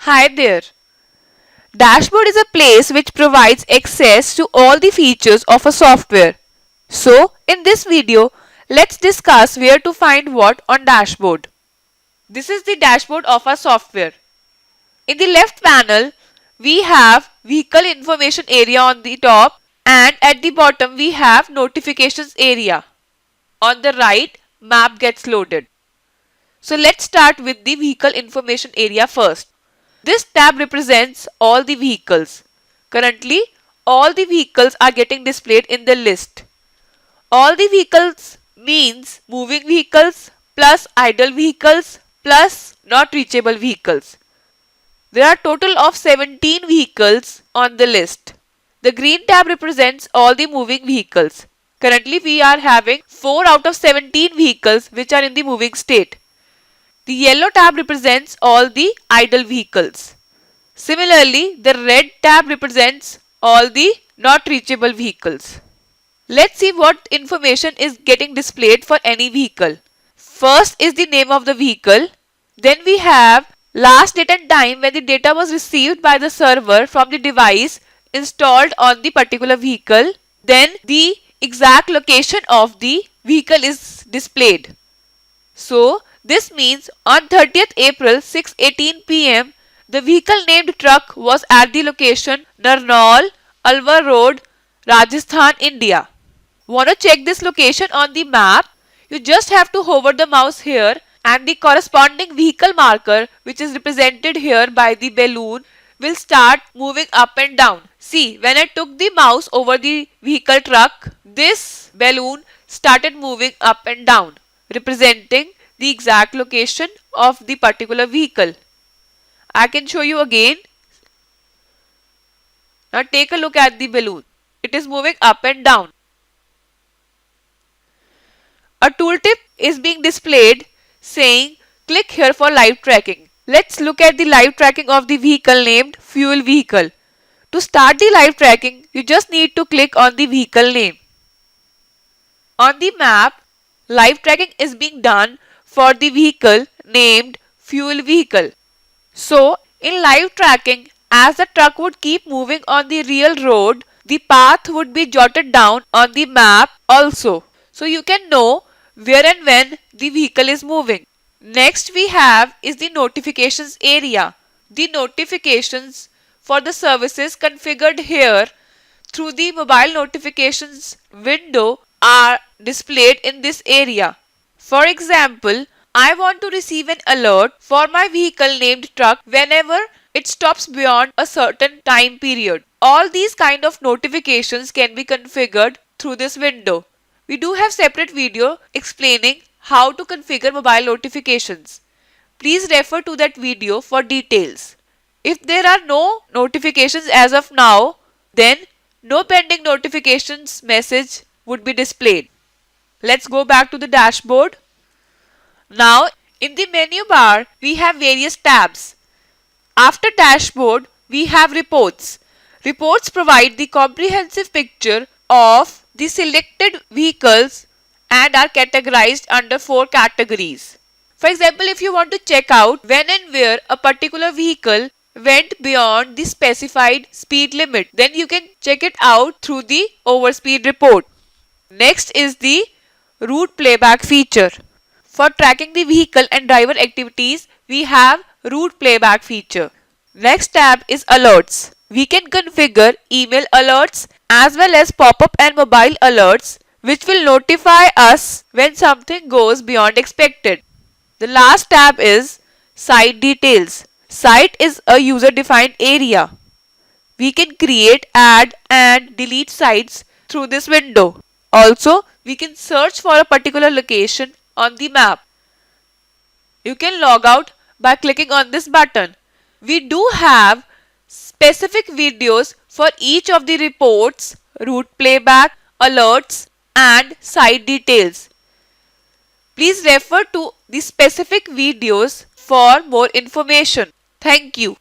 Hi there. Dashboard is a place which provides access to all the features of a software. So, in this video, let's discuss where to find what on dashboard. This is the dashboard of our software. In the left panel, we have vehicle information area on the top, and at the bottom we have notifications area. On the right, map gets loaded. So let's start with the vehicle information area first. This tab represents all the vehicles. Currently, all the vehicles are getting displayed in the list. All the vehicles means moving vehicles plus idle vehicles plus not reachable vehicles. There are total of 17 vehicles on the list. The green tab represents all the moving vehicles. Currently, we are having 4 out of 17 vehicles which are in the moving state. The yellow tab represents all the idle vehicles. Similarly, the red tab represents all the not reachable vehicles. Let's see what information is getting displayed for any vehicle. First is the name of the vehicle. Then we have last date and time when the data was received by the server from the device installed on the particular vehicle. Then the exact location of the vehicle is displayed. So, this means on 30th April 6:18 pm, the vehicle named truck was at the location Narnaul, Alwar Road, Rajasthan, India. Want to check this location on the map? You just have to hover the mouse here and the corresponding vehicle marker, which is represented here by the balloon, will start moving up and down. See, when I took the mouse over the vehicle truck, this balloon started moving up and down, representing the exact location of the particular vehicle. I can show you again. Now take a look at the balloon. It is moving up and down. A tooltip is being displayed saying click here for live tracking. Let's look at the live tracking of the vehicle named fuel vehicle. To start the live tracking, you just need to click on the vehicle name. On the map, live tracking is being done for the vehicle named fuel vehicle. So, in live tracking, as the truck would keep moving on the real road, the path would be jotted down on the map also. So, you can know where and when the vehicle is moving. Next we have is the notifications area. The notifications for the services configured here through the mobile notifications window are displayed in this area. For example, I want to receive an alert for my vehicle named truck whenever it stops beyond a certain time period. All these kind of notifications can be configured through this window. We do have separate video explaining how to configure mobile notifications. Please refer to that video for details. If there are no notifications as of now, then no pending notifications message would be displayed. Let's go back to the dashboard. Now, in the menu bar, we have various tabs. After dashboard, we have reports. Reports provide the comprehensive picture of the selected vehicles and are categorized under 4 categories. For example, if you want to check out when and where a particular vehicle went beyond the specified speed limit, then you can check it out through the overspeed report. Next is the route playback feature. For tracking the vehicle and driver activities, we have route playback feature. Next tab is alerts. We can configure email alerts as well as pop-up and mobile alerts, which will notify us when something goes beyond expected. The last tab is site details. Site is a user-defined area. We can create, add and delete sites through this window. Also, we can search for a particular location on the map. You can log out by clicking on this button. We do have specific videos for each of the reports, route playback, alerts and site details. Please refer to the specific videos for more information. Thank you.